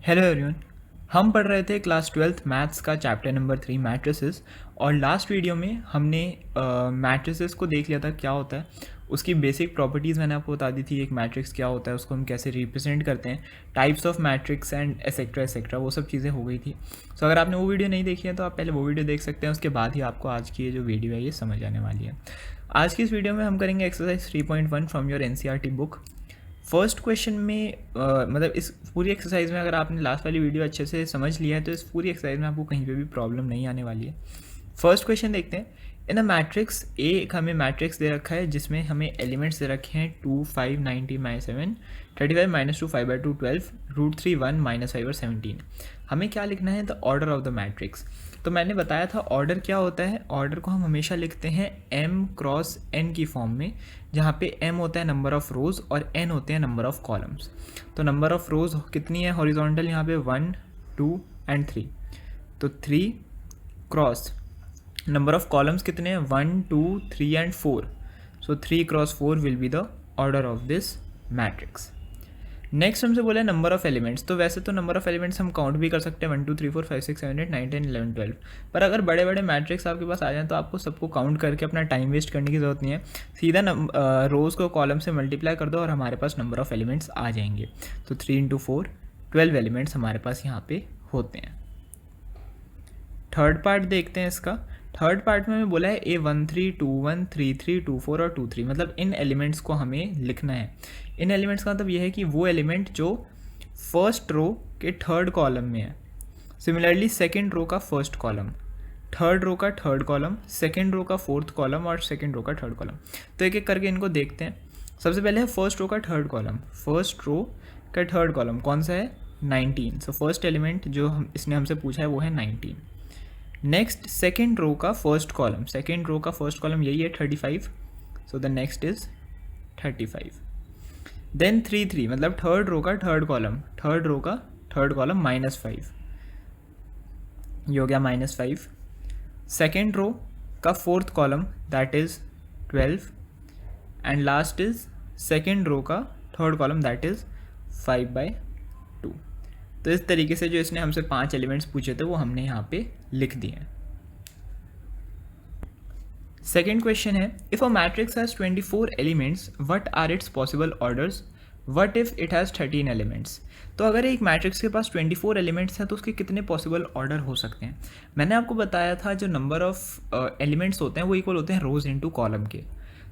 Hello everyone. हम पढ़ रहे थे क्लास 12th मैथ्स का चैप्टर नंबर 3 मैट्रिसेस। और लास्ट वीडियो में हमने मैट्रिसेस को देख लिया था क्या होता है, उसकी बेसिक प्रॉपर्टीज़ मैंने आपको बता दी थी। एक मैट्रिक्स क्या होता है, उसको हम कैसे रिप्रेजेंट करते हैं, types of matrix and et cetera वो सब चीज़ें हो गई थी। सो अगर आपने वो वीडियो नहीं देखी है तो आप पहले वो वीडियो देख सकते हैं, उसके बाद ही आपको आज की ये जो वीडियो है ये समझ आने वाली है। आज की इस वीडियो में हम करेंगे exercise 3.1 from your NCERT book. First question में मतलब इस पूरी एक्सरसाइज में अगर आपने लास्ट वाली वीडियो अच्छे से समझ लिया है तो इस पूरी एक्सरसाइज में आपको कहीं पे भी प्रॉब्लम नहीं आने वाली है। फर्स्ट क्वेश्चन देखते हैं। इन अ मैट्रिक्स ए, एक हमें मैट्रिक्स दे रखा है जिसमें हमें एलिमेंट्स दे रखे हैं 2 5 90 -7 35 -2 5/2 12 √3 1 -5 और 17। हमें क्या लिखना है, the order of the matrix. तो मैंने बताया था ऑर्डर क्या होता है। ऑर्डर को हम हमेशा लिखते हैं m क्रॉस n की फॉर्म में, जहाँ पे m होता है नंबर ऑफ़ रोज़ और n होते हैं नंबर ऑफ़ कॉलम्स। तो नंबर ऑफ़ रोज़ कितनी है हॉरिजॉन्टल, यहाँ पे 1 2 एंड 3। तो 3 क्रॉस नंबर ऑफ़ कॉलम्स कितने हैं, 1 2 3 and 4। So 3 cross 4 will be the order of this matrix. Next हमसे बोला है नंबर ऑफ एलिमेंट्स। तो वैसे तो नंबर ऑफ एलिमेंट्स हम काउंट भी कर सकते हैं 1 2 3 4 5 6 7 8 9 10 11 12। पर अगर बड़े बड़े मैट्रिक्स आपके पास आ जाएं तो आपको सबको काउंट करके अपना टाइम वेस्ट करने की ज़रूरत नहीं है। सीधा रोज़ को कॉलम से मल्टीप्लाई कर दो और हमारे पास नंबर ऑफ एलिमेंट्स आ जाएंगे। तो 3 × 4 12 एलिमेंट्स हमारे पास यहाँ पे होते हैं। थर्ड पार्ट देखते हैं इसका। थर्ड पार्ट में हमें बोला है A13 21 33 24 और 23, मतलब इन एलिमेंट्स को हमें लिखना है। इन एलिमेंट्स का मतलब यह है कि वो एलिमेंट जो फर्स्ट रो के थर्ड कॉलम में है, सिमिलरली सेकेंड रो का फर्स्ट कॉलम, थर्ड रो का थर्ड कॉलम, सेकेंड रो का फोर्थ कॉलम और सेकेंड रो का थर्ड कॉलम। तो एक एक करके इनको देखते हैं। सबसे पहले है फर्स्ट रो का थर्ड कॉलम। फर्स्ट रो का थर्ड कॉलम कौन सा है, 19। सो फर्स्ट एलिमेंट जो इसने हमसे पूछा है वो है 19। नेक्स्ट सेकेंड रो का फर्स्ट कॉलम, सेकेंड रो का फर्स्ट कॉलम यही है 35। So the next is 35। देन 3 3 मतलब थर्ड रो का थर्ड कॉलम, थर्ड रो का थर्ड कॉलम -5, ये हो गया -5। सेकेंड रो का fourth column that is 12 and last is second row का थर्ड कॉलम दैट इज 5/2। तो इस तरीके से जो इसने हमसे 5 एलिमेंट्स पूछे थे वो हमने यहाँ पे लिख दिए हैं। सेकेंड क्वेश्चन है, if a matrix has 24 elements what are its possible orders, what if it has 13 elements. तो अगर एक मैट्रिक्स के पास 24 एलिमेंट्स हैं तो उसके कितने पॉसिबल ऑर्डर हो सकते हैं। मैंने आपको बताया था जो नंबर ऑफ एलिमेंट्स होते हैं वो इक्वल होते हैं रोज इंटू कॉलम के।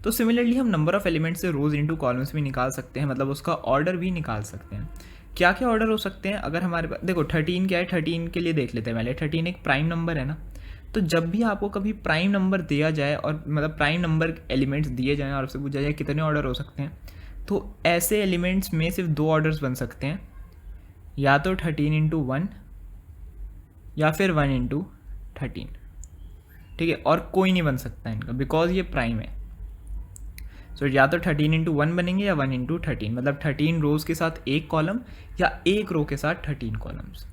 तो सिमिलरली हम नंबर ऑफ एलिमेंट्स से रोज इंटू कॉलम्स भी निकाल सकते हैं, मतलब उसका ऑर्डर भी निकाल सकते हैं। क्या क्या ऑर्डर हो सकते हैं, अगर हमारे पास देखो 13 क्या है, 13 के लिए देख लेते हैं पहले। 13 एक प्राइम नंबर है ना। तो जब भी आपको कभी प्राइम नंबर दिया जाए और मतलब प्राइम नंबर एलिमेंट्स दिए जाएँ और आपसे पूछा जाए कितने ऑर्डर हो सकते हैं, तो ऐसे एलिमेंट्स में सिर्फ 2 ऑर्डर्स बन सकते हैं, या तो 13 × 1 या फिर 1 × 13। ठीक है, और कोई नहीं बन सकता इनका बिकॉज ये प्राइम है। सो या तो 13 × 1 बनेंगे या 1 × 13, मतलब 13 रोज के साथ एक कॉलम या एक रो के साथ 13 कॉलम्स।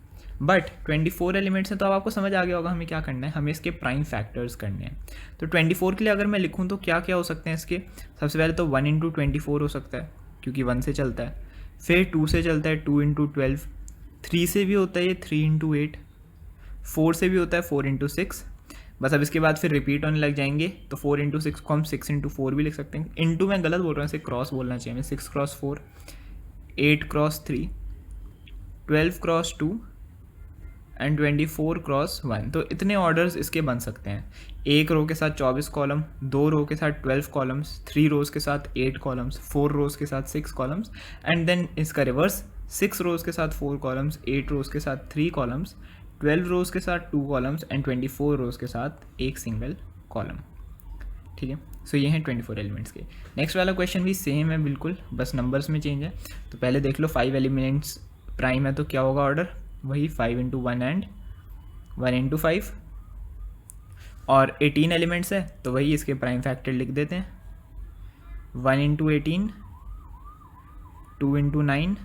बट 24 एलिमेंट्स हैं तो अब आपको समझ आ गया होगा हमें क्या करना है, हमें इसके प्राइम फैक्टर्स करने हैं। तो 24 के लिए अगर मैं लिखूं तो क्या क्या हो सकते हैं इसके। सबसे पहले तो 1 × 24 हो सकता है क्योंकि 1 से चलता है, फिर 2 से चलता है 2 × 12, 3 से भी होता है ये 3 × 8, 4 से भी होता है 4 × 6। बस अब इसके बाद फिर रिपीट होने लग जाएंगे। तो 4 × 6 को हम 6 × 4 भी लिख सकते हैं। इंटू मैं गलत बोल रहा हूँ, इसे क्रॉस बोलना चाहिए हमें। 6 × 4, 8 × 3, 12 × 2 एंड 24 × 1। तो इतने ऑर्डर्स इसके बन सकते हैं। एक रो के साथ 24 कॉलम, 2 रो के साथ 12 कॉलम्स, 3 रोज के साथ 8 कॉलम्स, 4 रोज के साथ 6 कॉलम्स एंड देन इसका रिवर्स 6 रोज के साथ 4 कॉलम्स, 8 रोज के साथ 3 कॉलम्स, 12 रोज के साथ 2 कॉलम्स एंड 24 रोज के साथ एक सिंगल कॉलम। ठीक है, सो ये हैं 24 एलिमेंट्स के। नेक्स्ट वाला क्वेश्चन भी सेम है बिल्कुल, बस नंबर्स में चेंज है। तो पहले देख लो 5 एलिमेंट्स प्राइम है तो क्या होगा ऑर्डर, वही 5 × 1 एंड 1 × 5। और 18 एलिमेंट्स है तो वही इसके प्राइम फैक्टर लिख देते हैं, 1 × 18, 2 × 9,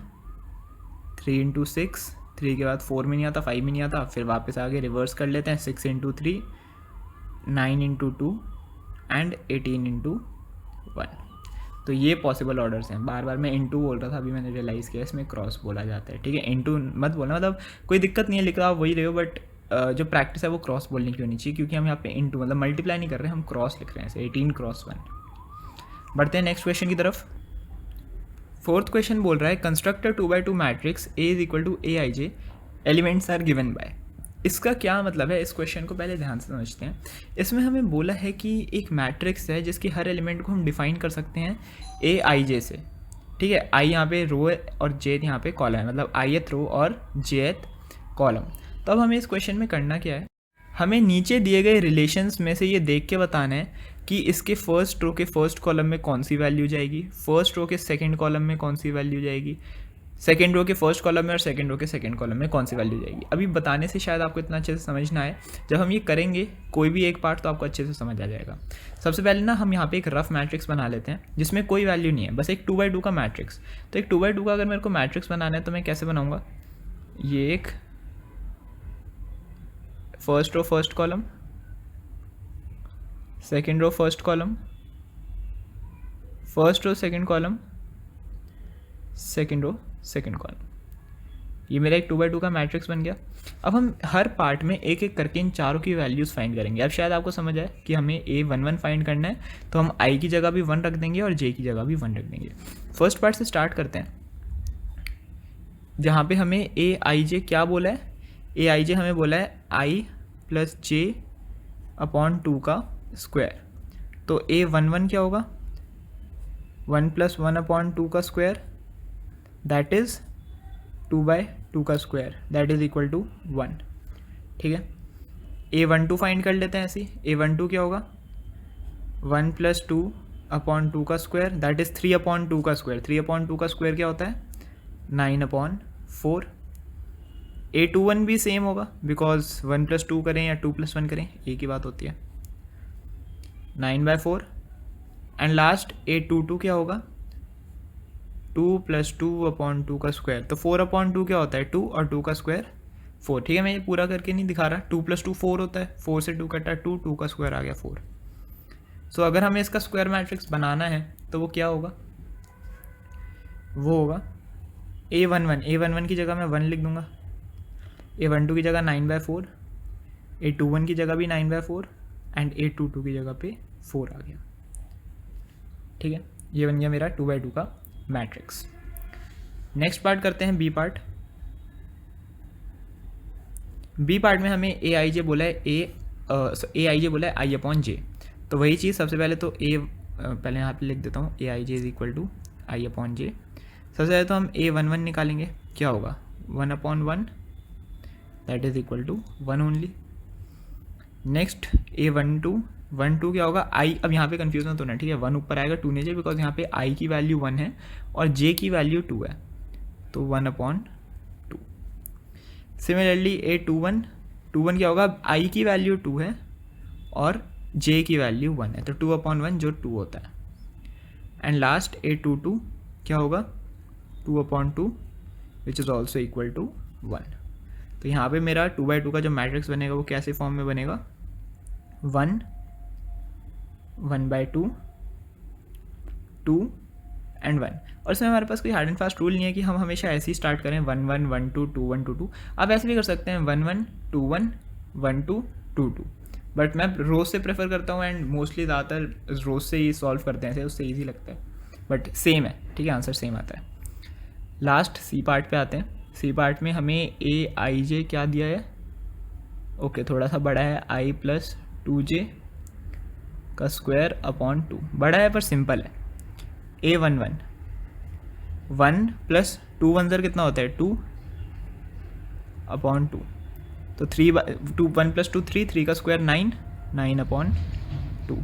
3 × 6, 3 के बाद 4 में नहीं आता, 5 में नहीं आता, फिर वापस आगे रिवर्स कर लेते हैं, 6 × 3, 9 × 2 एंड 18 × 1। तो ये पॉसिबल ऑर्डर्स हैं। बार बार मैं इनटू बोल रहा था, अभी मैंने रियलाइज़ किया इसमें क्रॉस बोला जाता है, ठीक है। इनटू मत बोलना, मतलब कोई दिक्कत नहीं है, लिख रहा आप वही रहे हो, बट जो प्रैक्टिस है वो क्रॉस बोलने की होनी चाहिए, क्योंकि हम यहाँ पे इनटू मतलब मल्टीप्लाई नहीं कर रहे हैं, हम क्रॉस लिख रहे हैं, 18 क्रॉस 1। बढ़ते हैं नेक्स्ट क्वेश्चन की तरफ। फोर्थ क्वेश्चन बोल रहा है construct 2x2 matrix A is equal to AIJ, elements are given by. इसका क्या मतलब है, इस क्वेश्चन को पहले ध्यान से समझते हैं। इसमें हमें बोला है कि एक मैट्रिक्स है जिसकी हर एलिमेंट को हम डिफाइन कर सकते हैं AIJ से, ठीक है। आई यहाँ पे रो है और J यहाँ पे कॉलम है, मतलब ith रो और Jth कॉलम। तो अब हमें इस क्वेश्चन में करना क्या है, हमें नीचे दिए गए रिलेशंस में से ये देख के बताना है कि इसके फर्स्ट रो के फर्स्ट कॉलम में कौन सी वैल्यू जाएगी, फर्स्ट रो के सेकंड कॉलम में कौन सी वैल्यू जाएगी, सेकंड रो के फर्स्ट कॉलम में और सेकंड रो के सेकंड कॉलम में कौन सी वैल्यू जाएगी। अभी बताने से शायद आपको इतना अच्छे से समझ ना आए, जब हम ये करेंगे कोई भी एक पार्ट तो आपको अच्छे से समझ आ जाएगा। सबसे पहले ना हम यहाँ पे एक रफ मैट्रिक्स बना लेते हैं जिसमें कोई वैल्यू नहीं है, बस एक 2x2 का मैट्रिक्स। तो एक 2x2 का अगर मेरे को मैट्रिक्स बनाना है तो मैं कैसे बनाऊँगा, ये एक first row first column, second row first column, first row second column, second row second column, ये मेरा एक 2x2 का मैट्रिक्स बन गया। अब हम हर पार्ट में एक एक करके इन चारों की वैल्यूज़ फाइंड करेंगे। अब शायद आपको समझ आए कि हमें A11 फाइंड करना है, तो हम I की जगह भी 1 रख देंगे और J की जगह भी 1 रख देंगे। फर्स्ट पार्ट से स्टार्ट करते हैं, जहाँ पे हमें AIJ क्या बोला है, AIJ हमें बोला है I + J/2 का स्क्वायर। तो A11 क्या होगा, 1 + 1/2 का स्क्वायर, दैट इज़ 2/2 का square, that is equal to 1, ठीक है। A12 फाइंड कर लेते हैं ऐसे ही। A12 क्या होगा, 1 + 2/2 का स्क्वायर, दैट इज़ 3/2 का स्क्वायर। 3/2 का स्क्वायर क्या होता है, 9/4। A21 भी सेम होगा, बिकॉज 1 + 2 करें या 2 + 1 करें एक ही बात होती है, 9/4। एंड लास्ट A22 क्या होगा, 2 + 2/2 का स्क्वायर। तो 4/2 क्या होता है, 2 और 2 का स्क्वायर 4, ठीक है। मैं ये पूरा करके नहीं दिखा रहा, 2 + 2 4 होता है, 4 से 2 कटा 2, 2 का स्क्वायर आ गया 4। सो अगर हमें इसका स्क्वायर मैट्रिक्स बनाना है तो वो क्या होगा, वो होगा A11 की जगह मैं 1 लिख दूंगा, A12 की जगह 9/4, A21 की जगह भी 9/4 एंड A22 की जगह पे 4 आ गया, ठीक है। ये बन गया मेरा 2x2 का मैट्रिक्स। नेक्स्ट पार्ट करते हैं बी पार्ट। बी पार्ट में हमें AIJ बोला है AIJ बोला है I/J। तो वही चीज़ सबसे पहले तो पहले यहाँ पे लिख देता हूँ, AIJ is equal to I/J। सबसे पहले तो हम A11 निकालेंगे, क्या होगा 1/1, that is equal to 1 only. Next A12 क्या होगा, I, अब यहाँ पे कंफ्यूज मत होना, ठीक है। 1 ऊपर आएगा 2 नीचे, बिकॉज यहाँ पे I की वैल्यू 1 है और J की वैल्यू 2 है, तो 1/2। सिमिलरली A21 क्या होगा, I की वैल्यू 2 है और J की वैल्यू 1 है, तो 2/1 जो 2 होता है। एंड लास्ट A22 क्या होगा, 2/2 which is also equal to 1। तो यहाँ पे मेरा 2x2 का जो मैट्रिक्स बनेगा वो कैसे फॉर्म में बनेगा, 1 1/2 2 एंड 1। और इसमें हमारे पास कोई हार्ड एंड फास्ट रूल नहीं है कि हम हमेशा ऐसे ही स्टार्ट करें 1 1 1 2 2 1 2 2। आप ऐसे भी कर सकते हैं 1 1 2 1 1 2 2 2, बट मैं रोज से प्रेफर करता हूँ एंड मोस्टली ज़्यादातर रोज से ही सॉल्व करते हैं, उससे ईजी लगता है, बट सेम है, ठीक है, आंसर सेम आता है। लास्ट सी पार्ट पे आते हैं। सी पार्ट में हमें AIJ क्या दिया है, ओके थोड़ा सा बड़ा है, I + 2J का स्क्वायर अपॉन 2, बड़ा है पर सिंपल है। A11 1 + 2 1 कितना होता है 2/2, तो 1 + 2 3 का स्क्वायर 9/2।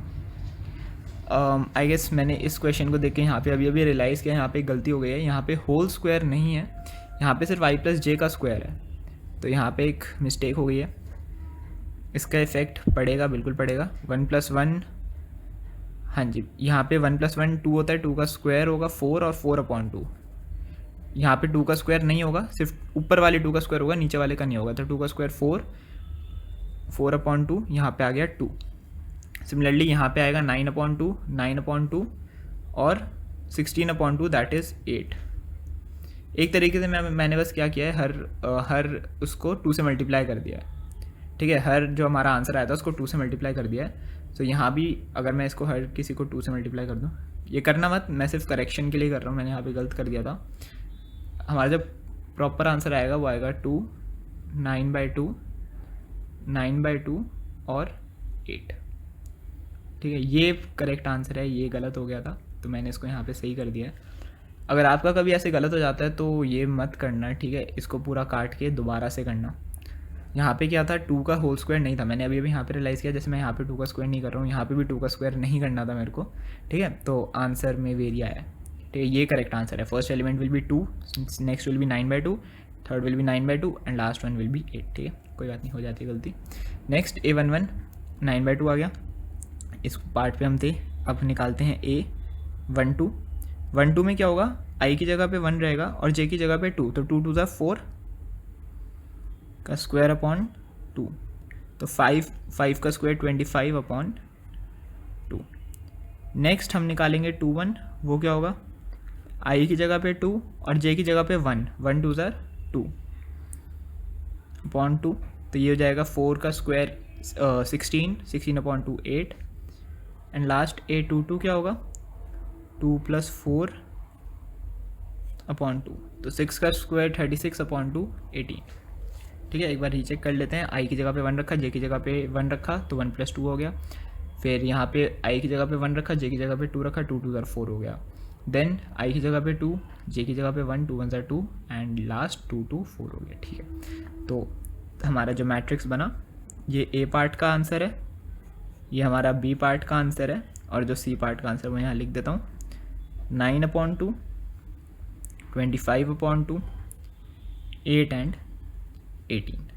आई गेस मैंने इस क्वेश्चन को देख के यहाँ पे अभी रियलाइज़ किया, यहाँ पे गलती हो गई है, यहाँ पे होल स्क्वायर नहीं है, यहाँ पे सिर्फ I + J का स्क्वायर है, तो यहाँ पे एक मिस्टेक हो गई है। इसका इफेक्ट पड़ेगा, बिल्कुल पड़ेगा। 1 + 1, हाँ जी, यहाँ पे 1 + 1 2 होता है, 2 का स्क्वायर होगा 4 और 4/2। यहाँ पे 2 का स्क्वायर नहीं होगा, सिर्फ ऊपर वाले 2 का स्क्वायर होगा, नीचे वाले का नहीं होगा, तो 2 का स्क्वायर 4/2, यहाँ पे आ गया 2। सिमिलरली यहाँ पे आएगा 9/2 9/2 और 16/2 दैट इज़ 8। एक तरीके से मैंने बस क्या किया है, हर उसको 2 से मल्टीप्लाई कर दिया है, ठीक है। हर जो हमारा आंसर आया था उसको 2 से मल्टीप्लाई कर दिया है। तो यहाँ भी अगर मैं इसको हर किसी को 2 से मल्टीप्लाई कर दूँ, ये करना मत, मैं सिर्फ करेक्शन के लिए कर रहा हूँ, मैंने यहाँ पे गलत कर दिया था। हमारा जब प्रॉपर आंसर आएगा वो आएगा 2, 9/2, 9/2 और 8, ठीक है। ये करेक्ट आंसर है, ये गलत हो गया था तो मैंने इसको यहाँ पे सही कर दिया है। अगर आपका कभी ऐसे गलत हो जाता है तो ये मत करना, ठीक है। इसको पूरा काट के दोबारा से करना। यहाँ पे क्या था, 2 का होल स्क्वायर नहीं था, मैंने अभी यहाँ पे रियलाइज़ किया, जैसे मैं यहाँ पे 2 का स्क्वायर नहीं कर रहा हूँ, यहाँ पे भी 2 का स्क्वायर नहीं करना था मेरे को, ठीक है। तो आंसर में वेरी आया है, ठीक है। ये करेक्ट आंसर है। First element will be 2, next will be 9/2, third will be 9/2 and last one will be 8, ठीक है। कोई बात नहीं, हो जाती है गलती। नेक्स्ट A11 9/2 आ गया, इस पार्ट पे हम थे। अब निकालते हैं A12। 12 में क्या होगा, I की जगह पे 1 रहेगा और J की जगह पे 2, तो 2 2 4 का स्क्वायर अपॉन 2, तो 5 का स्क्वायर 25/2। नेक्स्ट हम निकालेंगे 21, वो क्या होगा, I की जगह पे 2 और J की जगह पे 1, 1 2 2 अपॉन 2, तो ये हो जाएगा 4 का स्क्वायर 16, 16/2 8 एंड लास्ट A22 क्या होगा, 2 + 4/2, तो 6 का स्क्वायर 36/2 18, ठीक है। एक बार रीचेक कर लेते हैं। I की जगह पे 1 रखा, J की जगह पे 1 रखा, तो 1 + 2 हो गया। फिर यहाँ पे I की जगह पे 1 रखा, J की जगह पे 2 रखा, 2 2 4 हो गया। देन I की जगह पे 2, J की जगह पे 1, 2 1 2 एंड लास्ट 2 2 4 हो गया, ठीक है। तो हमारा जो मैट्रिक्स बना, ये A पार्ट का आंसर है, ये हमारा B पार्ट का आंसर है, और जो C पार्ट का आंसर मैं यहाँ लिख देता हूँ, 9/2, 25/2, 8 एंड 18,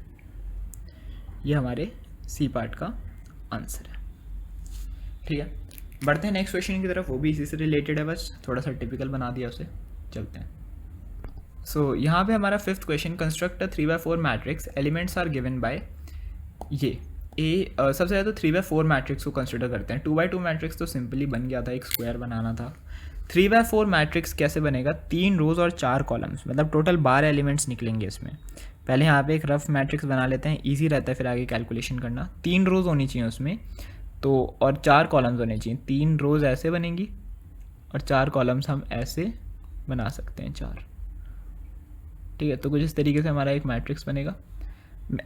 ये हमारे C पार्ट का आंसर है, ठीक है। बढ़ते हैं नेक्स्ट क्वेश्चन की तरफ, वो भी इसी से रिलेटेड है, बस थोड़ा सा टिपिकल बना दिया उसे, चलते हैं। सो यहाँ पे हमारा 5th क्वेश्चन, construct a 3/4 matrix, elements are given by ये सबसे ज़्यादा 3/4 मैट्रिक्स को कंसिडर करते हैं। 2/2 मैट्रिक्स तो सिंपली बन गया था, एक स्क्वायर बनाना था। 3/4 मैट्रिक्स कैसे बनेगा, 3 रोज और 4 कॉलम्स, मतलब टोटल 12 एलिमेंट्स निकलेंगे इसमें। पहले यहाँ पे एक रफ मैट्रिक्स बना लेते हैं, ईजी रहता है फिर आगे कैलकुलेशन करना। 3 रोज होनी चाहिए उसमें, तो और 4 कॉलम्स होने चाहिए। 3 रोज ऐसे बनेंगी और 4 कॉलम्स हम ऐसे बना सकते हैं, 4, ठीक है। तो कुछ इस तरीके से हमारा एक मैट्रिक्स बनेगा।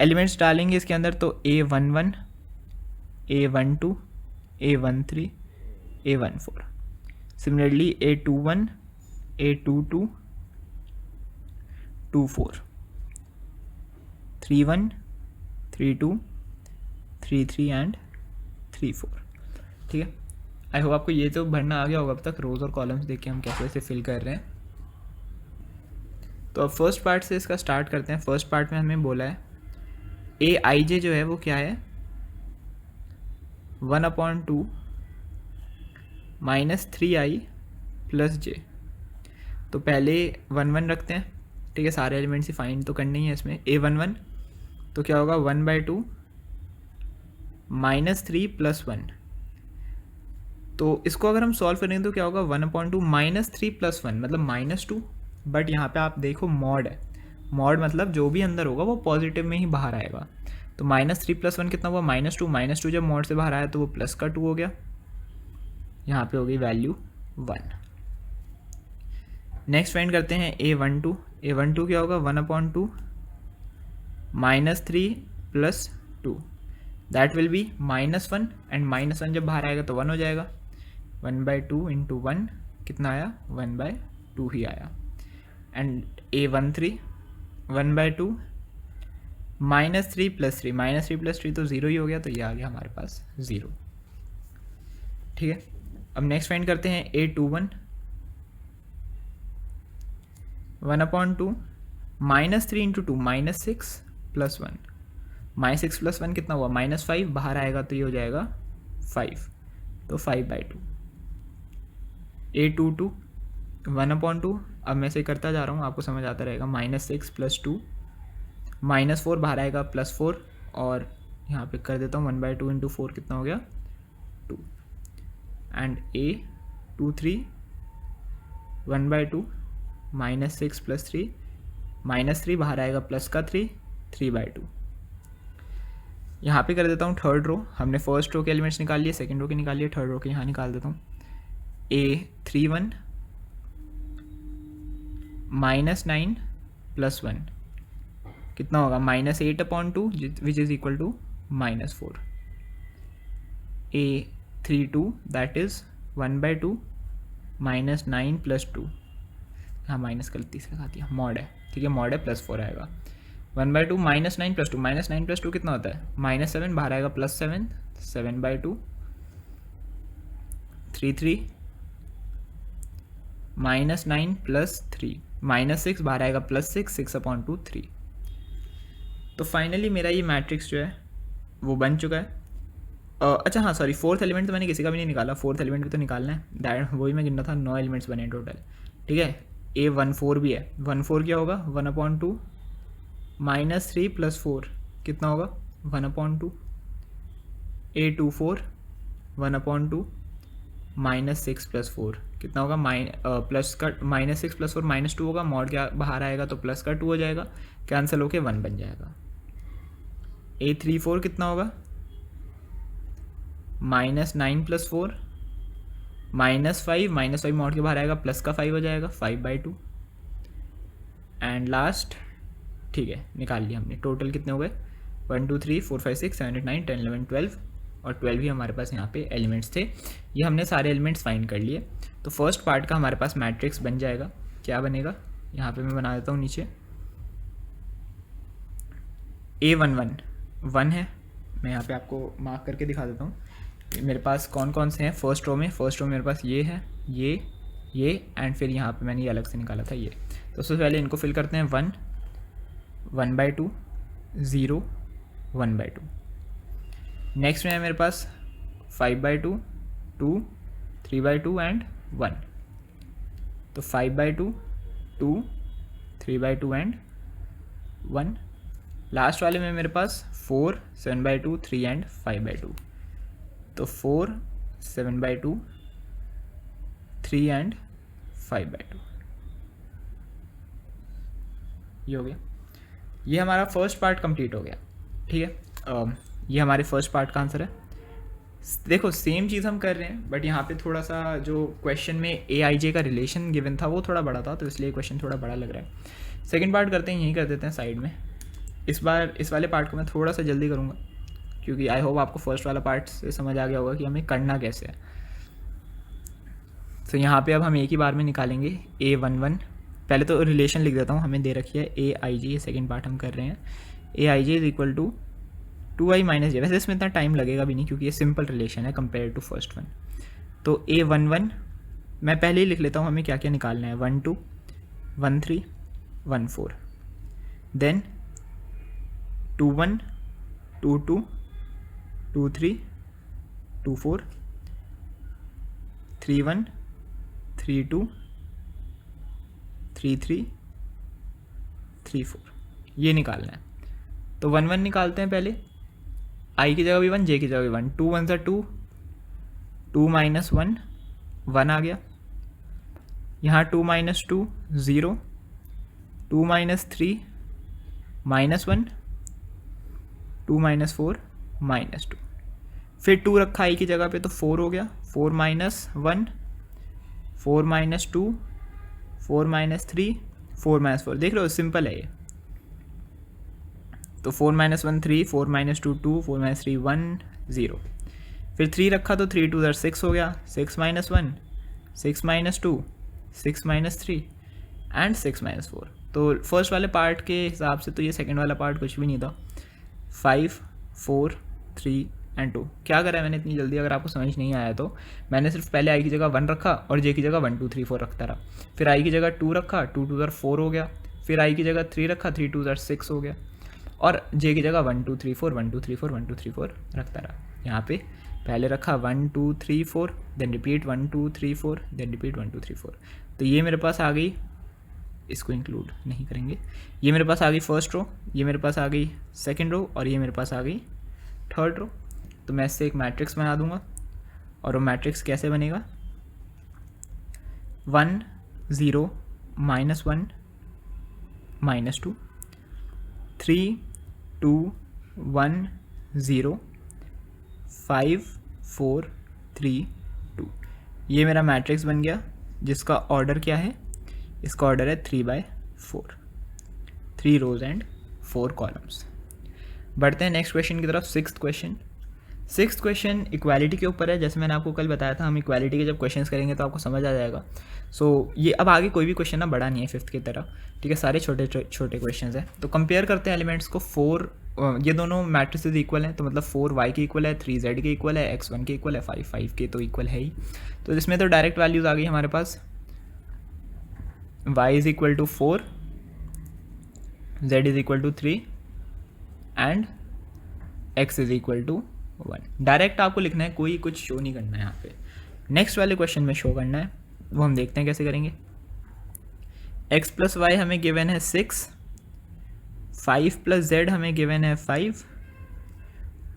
एलिमेंट्स डालेंगे इसके अंदर, तो A11, A12, A13, A14, similarly A21, A22, 24, 31, 32, 33 and 34, ठीक है। आई होप आपको ये तो भरना आ गया होगा अब तक, रोज और कॉलम्स देख के हम कैसे कैसे फिल कर रहे हैं। तो अब फर्स्ट पार्ट से इसका स्टार्ट करते हैं। फर्स्ट पार्ट में हमें बोला है Aij जो है वो क्या है, 1/2 -3i + j। तो पहले 1 1 रखते हैं, ठीक है। सारे एलिमेंट्स ही फाइंड तो करने ही है इसमें। A11 तो क्या होगा, 1/2 -3 + 1, तो इसको अगर हम सॉल्व करेंगे तो क्या होगा, 1/2 -3 + 1 मतलब -2, बट यहाँ पे आप देखो मॉड है, मॉड मतलब जो भी अंदर होगा वो पॉजिटिव में ही बाहर आएगा। तो -3 + 1 कितना हुआ, -2, -2 जब मॉड से बाहर आया तो वो प्लस का 2 हो गया, यहाँ पे हो गई वैल्यू 1। नेक्स्ट फाइंड करते हैं A12। A12 क्या होगा, 1/2 -3 + 2, दैट विल बी -1 एंड -1 जब बाहर आएगा तो 1 हो जाएगा। 1/2 × 1 कितना आया, 1/2 ही आया। एंड A13 1/2 -3 + 3, -3 + 3 तो 0 ही हो गया, तो ये आ गया हमारे पास 0, ठीक है। अब नेक्स्ट फाइंड करते हैं A21, 1/2 -3 × 2 -6 + 1, -6 + 1 कितना हुआ, -5, बाहर आएगा तो ये हो जाएगा 5, तो 5/2। A22 1/2, अब मैं से करता जा रहा हूँ, आपको समझ आता रहेगा, -6 + 2, -4 बाहर आएगा +4, और यहाँ पे कर देता हूँ 1/2 × 4 कितना हो गया, 2। एंड A23 1/2 -6 + 3 -3 बाहर आएगा प्लस का 3 3/2। यहाँ पे कर देता हूँ थर्ड रो। हमने फर्स्ट रो के एलिमेंट्स निकाल लिए, सेकंड रो के निकाल लिए, थर्ड रो के यहाँ निकाल देता हूँ। A31 -9 + 1 कितना होगा, -8/2 which is equal to -4। A32 that is 1/2 -9 + 2, हाँ माइनस गलती से लगा दिया, मॉड है, ठीक है मॉड है, +4 आएगा। 1/2 -9 + 2, -9 + 2 कितना होता है, -7 बाहर आएगा +7 7/2 3 -9 + 3 -6 बाहर आएगा +6 6/2 3। तो फाइनली मेरा ये मैट्रिक्स जो है वो बन चुका है। अच्छा हाँ सॉरी, फोर्थ एलिमेंट तो मैंने किसी का भी नहीं निकाला, फोर्थ एलिमेंट भी तो निकालना है, दैट वही मैं गिनना था, 9 एलिमेंट्स बने टोटल, ठीक है। A14 भी है, 14 क्या होगा, 1/2 -3 + 4 कितना होगा 1/2। A24 1/2 -6 + 4 कितना होगा, प्लस का -6 + 4 -2 होगा, मॉड क्या बाहर आएगा तो प्लस का 2 हो जाएगा, कैंसिल होके 1 बन जाएगा। A34 कितना होगा, -9 + 4 -5 मॉड के बाहर आएगा प्लस का 5 हो जाएगा 5/2। एंड लास्ट, ठीक है निकाल लिया हमने, टोटल कितने हो गए 1 2 3 4 5 6 7 8 9 10 11 12 और 12 ही हमारे पास यहाँ पे एलिमेंट्स थे। ये हमने सारे एलिमेंट्स फाइंड कर लिए। तो फर्स्ट पार्ट का हमारे पास मैट्रिक्स बन जाएगा। क्या बनेगा, यहाँ पे मैं बना देता हूँ नीचे, A11 1 है, मैं यहाँ पे आपको मार्क करके दिखा देता हूँ। मेरे पास कौन कौन से हैं फर्स्ट रो में, फर्स्ट रो में मेरे पास ये है, ये एंड फिर यहाँ पे मैंने ये अलग से निकाला था ये। तो सबसे पहले इनको फिल करते हैं, 1 1/2 0 1/2। नेक्स्ट में है मेरे पास 5/2 2 3/2 एंड 1। तो 5/2 2 3/2 एंड 1। लास्ट वाले में मेरे पास 4 7/2 3 एंड 5/2। तो 4 7/2 3 एंड 5/2 ये हो गया। ये हमारा फर्स्ट पार्ट कंप्लीट हो गया, ठीक है। ये हमारे फर्स्ट पार्ट का आंसर है। देखो सेम चीज़ हम कर रहे हैं, बट यहाँ पे थोड़ा सा जो क्वेश्चन में AIJ का रिलेशन गिवन था वो थोड़ा बड़ा था, तो इसलिए क्वेश्चन थोड़ा बड़ा लग रहा है। सेकंड पार्ट करते हैं, यहीं कर देते हैं साइड में। इस बार इस वाले पार्ट को मैं थोड़ा सा जल्दी करूँगा, क्योंकि आई होप आपको फर्स्ट वाला पार्ट से समझ आ गया होगा कि हमें करना कैसे है। तो यहाँ पे अब हम एक ही बार में निकालेंगे A11। पहले तो रिलेशन लिख देता हूँ, हमें दे रखी है AIJ, ये सेकेंड पार्ट हम कर रहे हैं। AIJ is equal to 2i - j। वैसे इसमें इतना टाइम लगेगा भी नहीं, क्योंकि ये सिंपल रिलेशन है कंपेयर टू फर्स्ट वन। तो A11 मैं पहले ही लिख लेता हूँ, हमें क्या क्या निकालना है, 1 2 1 3 1 4, देन 2 1 2 2 2 3 2 4 3 1 3 2 3 3 3 4, ये निकालना है। तो 1 1 निकालते हैं पहले, i की जगह भी 1 j की जगह भी 1, 2 1 2 2 - 1 1 आ गया। यहाँ 2 - 2 0, 2 - 3 -1, 2 - 4 -2, फिर 2 रखा i की जगह पे तो 4 हो गया, 4 - 1 4 - 2 4 - 3 4 - 4, देख रहे हो सिंपल है ये। तो 4 - 1 3 4 - 2 2 4 - 3 1 0, फिर 3 रखा तो 3 2 6 हो गया, 6 - 1 6 - 2 6 - 3 एंड 6 - 4। तो फर्स्ट वाले पार्ट के हिसाब से तो ये सेकंड वाला पार्ट कुछ भी नहीं था। 5 4 3 एंड 2। क्या करा है मैंने इतनी जल्दी, अगर आपको समझ नहीं आया तो मैंने सिर्फ पहले i की जगह 1 रखा और j की जगह 1 2 3 4 रखता रहा, फिर i की जगह 2 रखा, 2 2 4 हो गया, फिर i की जगह 3 रखा, 3 2 6 हो गया, और j की जगह 1 2 3 4 1 2 3 4 1 2 3 4 रखता रहा। यहाँ पे पहले रखा 1 2 3 4, देन रिपीट 1 2 3 4, देन रिपीट 1 2 3 4। तो ये मेरे पास आ गई, इसको इंक्लूड नहीं करेंगे, ये मेरे पास आ गई फर्स्ट रो, ये मेरे पास आ गई सेकंड रो, और ये मेरे पास आ गई थर्ड रो। तो मैं इससे एक मैट्रिक्स बना दूंगा, और वो मैट्रिक्स कैसे बनेगा, 1 0 -1 -2 3 2 1 0 5 4 3 2। ये मेरा मैट्रिक्स बन गया जिसका ऑर्डर क्या है, इसका ऑर्डर है 3/4, 3 रोज एंड 4 कॉलम्स। बढ़ते हैं नेक्स्ट क्वेश्चन की तरफ। सिक्स्थ क्वेश्चन इक्वालिटी के ऊपर है। जैसे मैंने आपको कल बताया था, हम इक्वालिटी के जब क्वेश्चंस करेंगे तो आपको समझ आ जाएगा। सो ये अब आगे कोई भी क्वेश्चन ना बड़ा नहीं है फिफ्थ की तरह, ठीक है, सारे छोटे छोटे क्वेश्चंस हैं। तो कंपेयर करते हैं एलिमेंट्स को। 4 ये दोनों मैट्रिसेस इक्वल हैं, तो मतलब 4 y के इक्वल है, 3 z के इक्वल है, x 1 के इक्वल है, 5 के तो इक्वल है ही। तो इसमें तो डायरेक्ट वैल्यूज़ आ गई हमारे पास। y is equal to 4, z is equal to 3 and x is equal to 1। Direct आपको लिखना है, कोई कुछ शो नहीं करना है यहाँ पे। नेक्स्ट वाले क्वेश्चन में शो करना है, वो हम देखते हैं कैसे करेंगे। x प्लस वाई हमें गिवन है 6, 5 प्लस z हमें गिवन है 5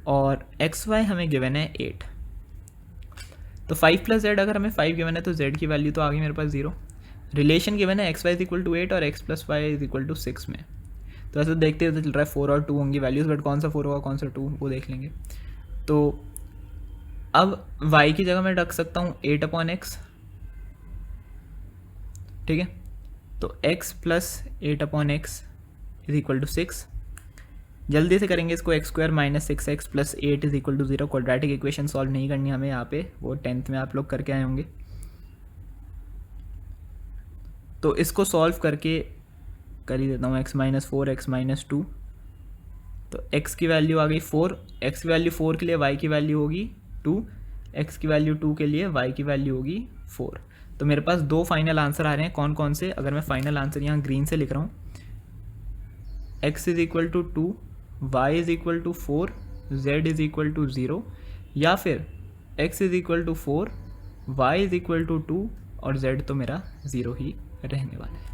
और एक्स वाई हमें गिवन है 8। तो 5 प्लस z अगर हमें 5 गिवन है तो z की वैल्यू तो आ गई मेरे पास 0। रिलेशन गिवन है x y is equal to 8 और x plus y is equal to 6 में। तो ऐसे देखते हुए चल रहा है 4 और 2 होंगी वैल्यूज़, बट कौन सा 4 होगा कौन सा 2 वो देख लेंगे। तो अब y की जगह मैं रख सकता हूँ 8/x, ठीक है। तो x plus 8/x is equal to 6। जल्दी से करेंगे इसको, x² minus 6x plus 8 is equal to 0। Quadratic equation solve नहीं करनी हमें यहाँ पे, वो 10th में आप लोग करके आए होंगे। तो इसको सॉल्व करके कर ही देता हूँ, x माइनस 4 x माइनस 2। तो x की वैल्यू आ गई 4, x की वैल्यू 4 के लिए y की वैल्यू होगी 2, x की वैल्यू 2 के लिए y की वैल्यू होगी 4। तो मेरे पास 2 फाइनल आंसर आ रहे हैं। कौन कौन से, अगर मैं फाइनल आंसर यहाँ ग्रीन से लिख रहा हूँ, x is equal to 2, y is equal to 4, z is equal to 0, या फिर x is equal to 4, y is equal to 2 और z तो मेरा 0 ही रहने वाला है।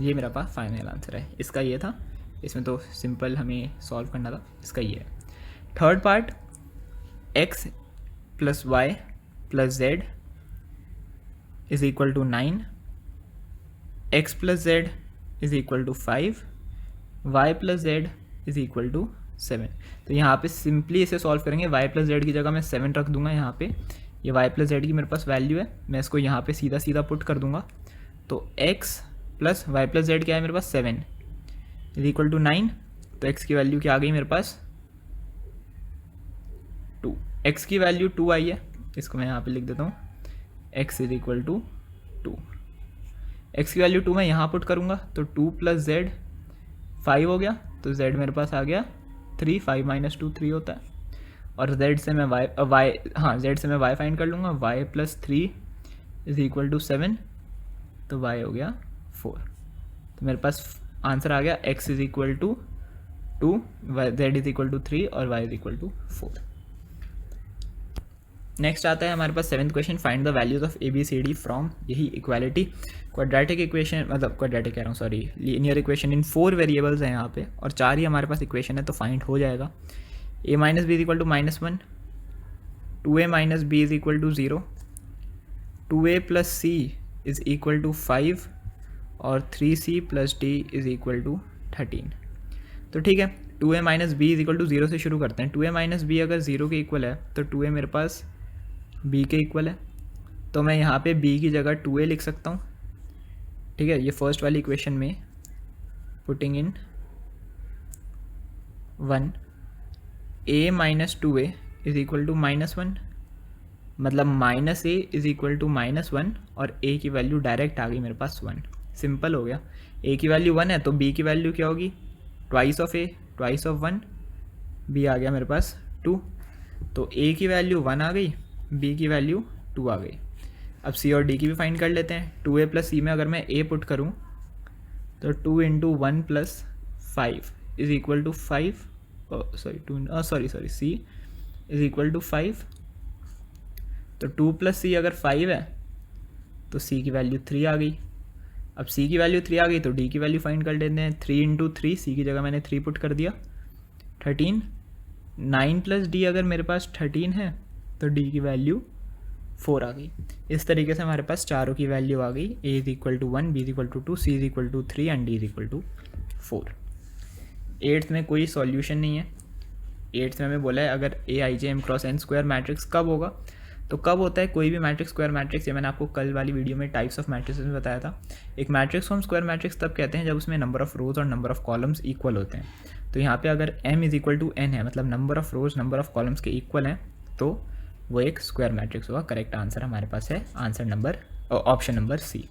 ये मेरा पास फाइनल आंसर है। इसका ये था, इसमें तो सिंपल हमें सॉल्व करना था, इसका ये है। Third part, x plus y plus z is equal to 9, x plus z is equal to 5, y plus z is equal to 7। तो यहाँ पे सिंपली इसे सॉल्व करेंगे। y प्लस z की जगह मैं 7 रख दूंगा यहाँ पे। ये y प्लस z की मेरे पास वैल्यू है, मैं इसको यहाँ पे सीधा सीधा पुट कर दूंगा। तो x plus y plus z क्या है मेरे पास 7 इज इक्वल टू 9। तो x की वैल्यू क्या आ गई मेरे पास 2। x की वैल्यू 2 आई है, इसको मैं यहाँ पे लिख देता हूँ, x is equal to 2। x की वैल्यू 2 मैं यहाँ पुट करूँगा तो 2 प्लस जेड 5 हो गया, तो z मेरे पास आ गया 3, 5 माइनस 2 3 होता है। और z से मैं z से मैं y फाइंड कर लूँगा, y plus 3 is equal to 7, तो y हो गया 4। तो मेरे पास आंसर आ गया x is equal to 2, z is equal to 3 और y is equal to 4। Next आता है हमारे पास 7th question, find the values of A B C D from, यही इक्वालिटी क्वाड्रेटिक इक्वेशन, मतलब क्वाड्रेटिक कह रहा हूँ sorry, linear equation in 4 variables हैं यहाँ पे और 4 ही हमारे पास इक्वेशन है, तो फाइंड हो जाएगा। a minus B is equal to -1, 2a minus B is equal to 0, 2a plus C is equal to 5 और 3c plus d is equal to 13। तो ठीक है, 2a minus B is equal to 0 से शुरू करते हैं। 2a माइनस बी अगर 0 के इक्वल है तो 2a मेरे पास b के इक्वल है, तो मैं यहाँ पे b की जगह 2a लिख सकता हूँ। ठीक है, ये फर्स्ट वाली इक्वेशन में putting in 1, a minus 2a is equal to -1, मतलब minus a is equal to -1 और a की वैल्यू डायरेक्ट आ गई मेरे पास 1। सिंपल हो गया, a की वैल्यू 1 है तो b की वैल्यू क्या होगी, twice of a, twice of 1, b आ गया मेरे पास 2। तो a की वैल्यू 1 आ गई, b की वैल्यू 2 आ गई। अब c और d की भी फाइंड कर लेते हैं। 2a प्लस c में अगर मैं a पुट करूँ तो 2 into 1 plus 5 is equal to 5, sorry c is equal to 5। तो 2 प्लस c अगर 5 है तो c की वैल्यू 3 आ गई। अब c की वैल्यू 3 आ गई तो d की वैल्यू फाइंड कर लेते हैं। 3 इंटू 3, c की जगह मैंने 3 पुट कर दिया, 13। 9 प्लस d अगर मेरे पास 13 है तो d की वैल्यू 4 आ गई। इस तरीके से हमारे पास चारों की वैल्यू आ गई, a is equal to 1, b is equal to 2, c is equal to 3 and d is equal to 4। 8th में कोई सॉल्यूशन नहीं है। 8th में हमें बोला है अगर a i j m cross n square matrix कब होगा, तो कब होता है कोई भी मैट्रिक्स स्क्वायर मैट्रिक्स, ये मैंने आपको कल वाली वीडियो में टाइप्स ऑफ मैट्रिक्स में बताया था। एक मैट्रिक्स को हम स्क्वायर मैट्रिक्स तब कहते हैं जब उसमें नंबर ऑफ रोज और नंबर ऑफ कॉलम्स इक्वल होते हैं। तो यहाँ पे अगर m is equal to n है, मतलब number of rows number of columns के इक्वल हैं, तो वो एक स्क्वायर मैट्रिक्स होगा। करेक्ट आंसर हमारे पास है answer number option number C.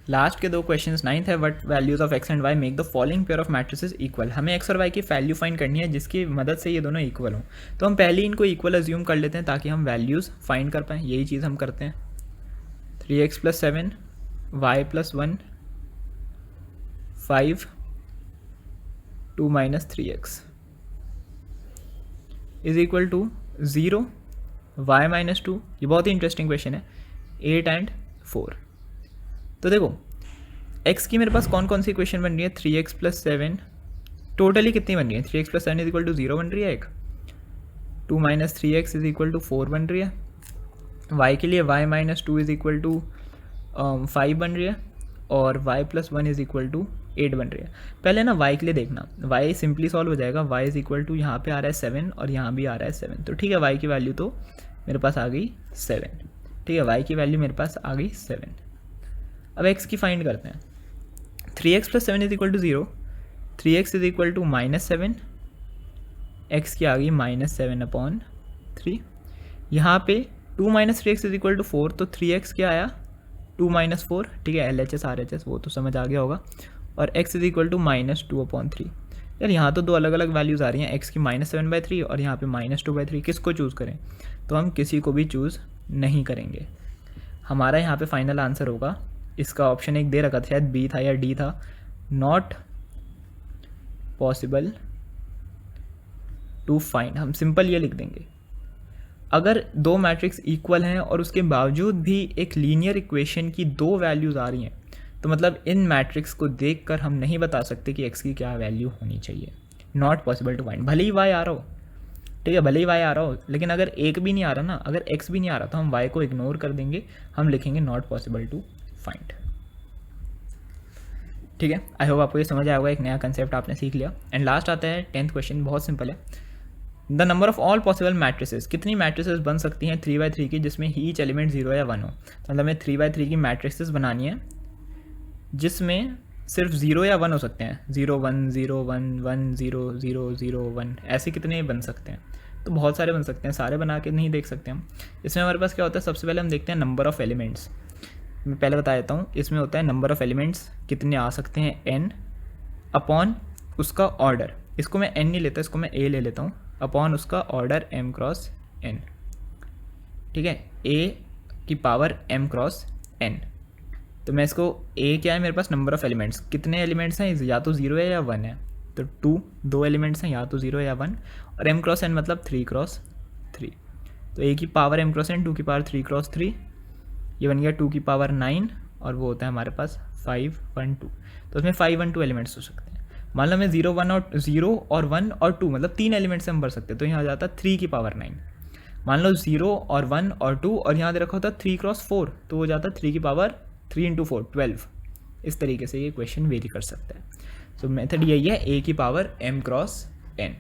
Last के 2 क्वेश्चंस 9th है, what values of x and y make the following pair of matrices equal. हमें x और y की वैल्यू फाइंड करनी है जिसकी मदद से ये दोनों इक्वल हों। तो हम पहले इनको इक्वल अज्यूम कर लेते हैं ताकि हम वैल्यूज़ फाइंड कर पाएँ। यही चीज़ हम करते हैं। 3x + 7 y + 1 5 2 - 3x is equal to 0 y - 2। ये बहुत ही इंटरेस्टिंग क्वेश्चन है। 8 एंड 4। तो देखो x की मेरे पास कौन कौन सी इक्वेशन बन रही है, 3x + 7 टोटली कितनी बन रही है, 3x + 7 इज इक्वल टू 0 बन रही है एक, 2 - 3x इज इक्वल टू 4 बन रही है। y के लिए y - 2 इज इक्वल टू 5 बन रही है, और y + 1 इज इक्वल टू 8 बन रही है। पहले ना y के लिए देखना, y सिंपली सॉल्व हो जाएगा। y इज इक्वल टू यहाँ पे आ रहा है 7 और यहाँ भी आ रहा है 7, तो ठीक है y की वैल्यू तो मेरे पास आ गई 7। ठीक है, y की वैल्यू मेरे पास आ गई 7। अब x की फाइंड करते हैं। 3x + 7 is equal to 0, 3x is equal to -7, x की आ गई -7/3। यहाँ पे 2 - 3x इज इक्वल टू 4, तो 3x क्या आया 2 - 4। ठीक है, LHS RHS वो तो समझ आ गया होगा। और x इज इक्वल टू -2/3। यार यहाँ तो 2 अलग अलग वैल्यूज़ आ रही हैं, x की -7/3 और यहाँ पे -2/3। किसको चूज़ करें, तो हम किसी को भी चूज़ नहीं करेंगे। हमारा यहाँ पे फाइनल आंसर होगा, इसका ऑप्शन एक दे रखा था, शायद बी था या डी था, नॉट पॉसिबल टू फाइंड। हम सिंपल ये लिख देंगे, अगर 2 मैट्रिक्स इक्वल हैं और उसके बावजूद भी एक लीनियर इक्वेशन की 2 वैल्यूज़ आ रही हैं, तो मतलब इन मैट्रिक्स को देखकर हम नहीं बता सकते कि x की क्या वैल्यू होनी चाहिए। नॉट पॉसिबल टू फाइंड, भले ही y आ रहा हो, ठीक है, भले ही y आ रहा हो, लेकिन अगर एक भी नहीं आ रहा ना, अगर x भी नहीं आ रहा, तो हम y को इग्नोर कर देंगे, हम लिखेंगे नॉट पॉसिबल टू फाइंड। ठीक है, आई होप आपको ये समझ आया होगा, एक नया कंसेप्ट आपने सीख लिया। एंड लास्ट आता है 10th क्वेश्चन, बहुत सिंपल है। The number of all possible matrices, कितनी मैट्रिसेस बन सकती हैं 3/3 की जिसमें ईच एलिमेंट 0 या 1 हो। मतलब हमें 3/3 की मैट्रिसेस बनानी है जिसमें सिर्फ 0 या 1 हो सकते हैं, 0 1 0 1 1 0 0 0 1, ऐसे कितने बन सकते हैं, तो बहुत सारे बन सकते हैं, सारे बना के नहीं देख सकते हम। इसमें हमारे पास क्या होता है, सबसे पहले हम देखते हैं नंबर ऑफ़ एलिमेंट्स। मैं पहले बता देता हूँ, इसमें होता है नंबर ऑफ़ एलिमेंट्स कितने आ सकते हैं, n अपॉन उसका ऑर्डर। इसको मैं n नहीं लेता, इसको मैं a ले लेता हूँ, अपॉन उसका ऑर्डर m क्रॉस n। ठीक है, a की पावर m क्रॉस n। तो मैं इसको a क्या है मेरे पास, नंबर ऑफ़ एलिमेंट्स, कितने एलिमेंट्स हैं, या तो 0 है या 1 है, तो 2 एलिमेंट्स हैं, या तो 0 या 1, और m क्रॉस n मतलब 3 क्रॉस 3। तो a की पावर m क्रॉस n, 2 की पावर 3 क्रॉस 3, ये बन गया 2 की पावर 9, और वो होता है हमारे पास 5 1 2। तो उसमें 5 1 2 एलिमेंट्स हो सकते हैं। मान लो हमें 0 और 1 और 2 मतलब 3 एलिमेंट्स हम भर सकते हैं, तो यहाँ आ जाता 3 की पावर 9। मान लो 0 और 1 और 2 और यहाँ दे रखा होता 3 क्रॉस 4, तो वो जाता 3 की पावर 3 × 4 12। इस तरीके से ये क्वेश्चन वेरी कर सकता है। सो मेथड यही है, a की पावर m क्रॉस n।